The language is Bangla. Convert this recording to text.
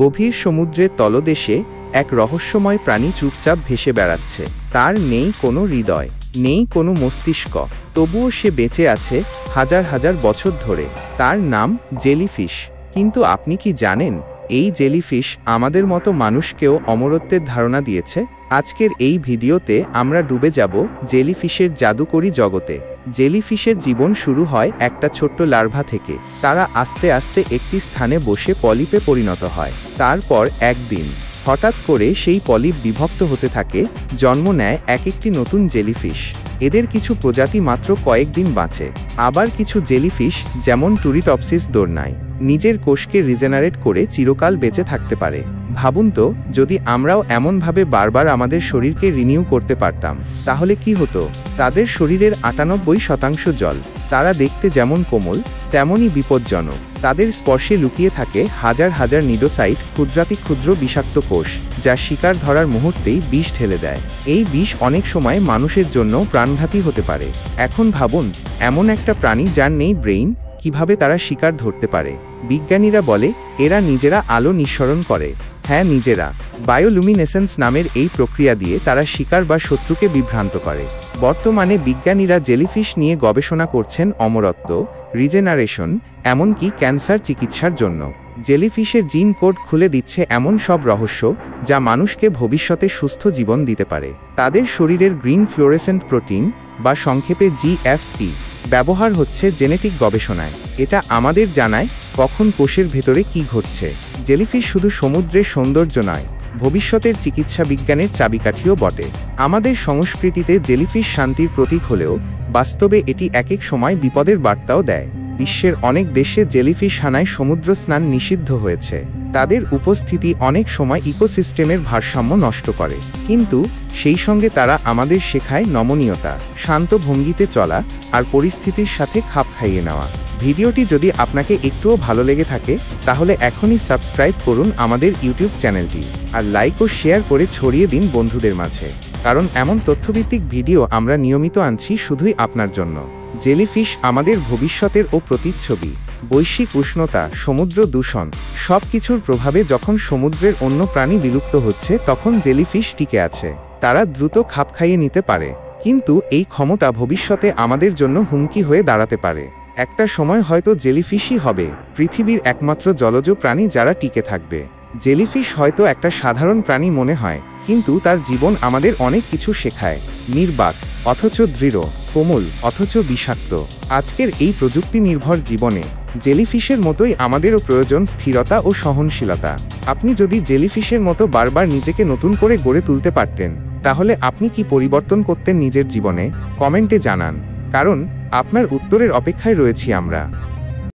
গভীর সমুদ্রের তলদেশে এক রহস্যময় প্রাণী চুপচাপ ভেসে বেড়াচ্ছে। তার নেই কোনো হৃদয়, নেই কোনো মস্তিষ্ক, তবুও সে বেঁচে আছে হাজার হাজার বছর ধরে। তার নাম জেলিফিশ। কিন্তু আপনি কি জানেন, এই জেলিফিশ আমাদের মতো মানুষকেও অমরত্বের ধারণা দিয়েছে? আজকের এই ভিডিওতে আমরা ডুবে যাব জেলিফিশের জাদুকরী জগতে। জেলিফিশের জীবন শুরু হয় একটা ছোট্ট লার্ভা থেকে। তারা আস্তে আস্তে একটি স্থানে বসে পলিপে পরিণত হয়। তারপর একদিন হঠাৎ করে সেই পলিপ বিভক্ত হতে থাকে, জন্ম নেয় একটি নতুন জেলিফিশ। এদের কিছু প্রজাতি মাত্র কয়েকদিন বাঁচে, আবার কিছু জেলিফিশ যেমন টুরিটপসিস দোরনায় নিজের কোষকে রিজেনারেট করে চিরকাল বেঁচে থাকতে পারে। ভাবুন তো, যদি আমরাও এমনভাবে বারবার আমাদের শরীরকে রিনিউ করতে পারতাম, তাহলে কি হতো? তাদের শরীরের 98% জল। তারা দেখতে যেমন কোমল, তেমনই বিপজ্জনক। তাদের স্পর্শে লুকিয়ে থাকে হাজার হাজার নিডোসাইট, ক্ষুদ্রাতি ক্ষুদ্র বিষাক্ত কোষ, যা শিকার ধরার মুহূর্তেই বিষ ঢেলে দেয়। এই বিষ অনেক সময় মানুষের জন্য প্রাণঘাতী হতে পারে। এখন ভাবুন, এমন একটা প্রাণী যার নেই ব্রেইন, কিভাবে তারা শিকার ধরতে পারে? বিজ্ঞানীরা বলে এরা নিজেরা আলো নিঃসরণ করে। হ্যাঁ, নিজেরা। বায়োলুমিনেসেন্স নামের এই প্রক্রিয়া দিয়ে তারা শিকার বা শত্রুকে বিভ্রান্ত করে। বর্তমানে বিজ্ঞানীরা জেলিফিশ নিয়ে গবেষণা করছেন অমরত্ব, রিজেনারেশন, এমনকি ক্যান্সার চিকিৎসার জন্য। জেলিফিশের জিন কোড খুলে দিচ্ছে এমন সব রহস্য, যা মানুষকে ভবিষ্যতে সুস্থ জীবন দিতে পারে। তাদের শরীরের গ্রিন ফ্লোরেসেন্ট প্রোটিন, বা সংক্ষেপে জিএফপি, ব্যবহার হচ্ছে জেনেটিক গবেষণায়। এটা আমাদের জানায় কখন কোষের ভেতরে কি ঘটছে। জেলিফিশ শুধু সমুদ্রের সৌন্দর্য নয়, ভবিষ্যতের চিকিৎসা বিজ্ঞানের চাবিকাঠিও বটে। আমাদের সংস্কৃতিতে জেলিফিশ শান্তির প্রতীক হলেও বাস্তবে এটি এক সময় বিপদের বার্তাও দেয়। বিশ্বের অনেক দেশে জেলিফিশ হানায় সমুদ্র স্নান নিষিদ্ধ হয়েছে। তাদের উপস্থিতি অনেক সময় ইকোসিস্টেমের ভারসাম্য নষ্ট করে। কিন্তু সেই সঙ্গে তারা আমাদের শেখায় নমনীয়তা, শান্ত ভঙ্গিতে চলা, আর পরিস্থিতির সাথে খাপ খাইয়ে নেওয়া। ভিডিওটি যদি আপনাকে একটুও ভালো লেগে থাকে, তাহলে এখনই সাবস্ক্রাইব করুন আমাদের ইউটিউব চ্যানেলটি, আর লাইক ও শেয়ার করে ছড়িয়ে দিন বন্ধুদের মাঝে। কারণ এমন তথ্যভিত্তিক ভিডিও আমরা নিয়মিত আনছি শুধুই আপনার জন্য। জেলিফিশ আমাদের ভবিষ্যতের ও প্রতিচ্ছবি। বৈশ্বিক উষ্ণতা, সমুদ্র দূষণ, সব কিছুর প্রভাবে যখন সমুদ্রের অন্য প্রাণী বিলুপ্ত হচ্ছে, তখন জেলিফিশ টিকে আছে। তারা দ্রুত খাপ খাইয়ে নিতে পারে, কিন্তু এই ক্ষমতা ভবিষ্যতে আমাদের জন্য হুমকি হয়ে দাঁড়াতে পারে। একটা সময় হয়তো জেলিফিশই হবে পৃথিবীর একমাত্র জলজ প্রাণী যারা টিকে থাকবে। জেলিফিশ হয়তো একটা সাধারণ প্রাণী মনে হয়, কিন্তু তার জীবন আমাদের অনেক কিছু শেখায়। নির্বাক অথচ দৃঢ়, কোমল অথচ বিষাক্ত। আজকের এই প্রযুক্তি নির্ভর জীবনে জেলিফিশের মতোই আমাদেরও প্রয়োজন স্থিরতা ও সহনশীলতা। আপনি যদি জেলিফিশের মতো বারবার নিজেকে নতুন করে গড়ে তুলতে পারতেন, তাহলে আপনি কি পরিবর্তন করতেন নিজের জীবনে? কমেন্টে জানান, কারণ আপনার উত্তরের অপেক্ষায় রয়েছি আমরা।